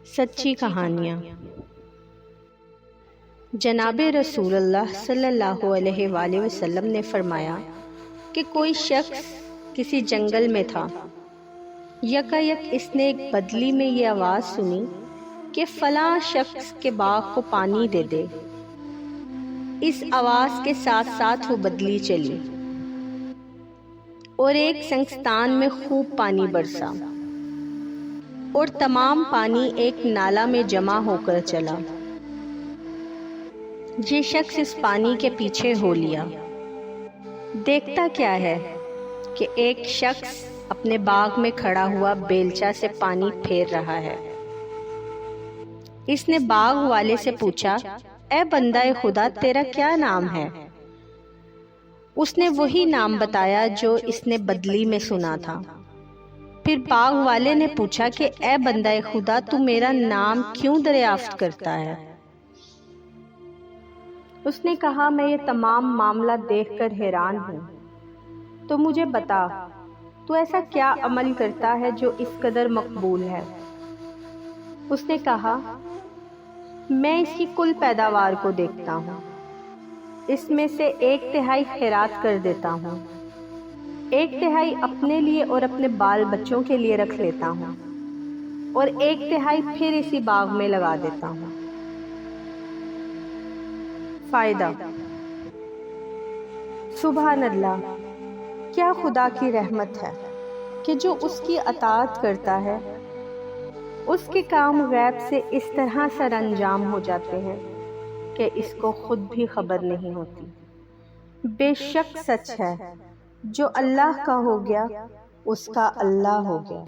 سچی کہانیاں۔ جناب رسول اللہ صلی اللہ علیہ وآلہ وسلم نے فرمایا کہ کوئی شخص کسی جنگل میں تھا۔ یکایک اس نے ایک بدلی میں یہ آواز سنی کہ فلاں شخص کے باغ کو پانی دے دے۔ اس آواز کے ساتھ ساتھ وہ بدلی چلی اور ایک سنگستان میں خوب پانی برسا اور تمام پانی ایک نالا میں جمع ہو کر چلا۔ یہ شخص اس پانی کے پیچھے ہو لیا۔ دیکھتا کیا ہے کہ ایک شخص اپنے باغ میں کھڑا ہوا بیلچہ سے پانی پھیر رہا ہے۔ اس نے باغ والے سے پوچھا، اے بندہ خدا، تیرا کیا نام ہے؟ اس نے وہی نام بتایا جو اس نے بدلی میں سنا تھا۔ پھر باغ والے نے پوچھا کہ اے بندہ خدا، تو میرا نام کیوں دریافت کرتا ہے؟ اس نے کہا، میں یہ تمام معاملہ دیکھ کر حیران ہوں۔ تو مجھے بتا، تو ایسا کیا عمل کرتا ہے جو اس قدر مقبول ہے؟ اس نے کہا، میں اس کی کل پیداوار کو دیکھتا ہوں، اس میں سے 1/3 خیرات کر دیتا ہوں، 1/3 اپنے لیے اور اپنے بال بچوں کے لیے رکھ لیتا ہوں، اور 1/3 پھر اسی باغ میں لگا دیتا ہوں۔ فائدہ: سبحان اللہ، کیا خدا کی رحمت ہے کہ جو اس کی اطاعت کرتا ہے اس کے کام غیب سے اس طرح سر انجام ہو جاتے ہیں کہ اس کو خود بھی خبر نہیں ہوتی۔ بے شک سچ ہے، جو اللہ کا ہو گیا اس کا اللہ ہو گیا۔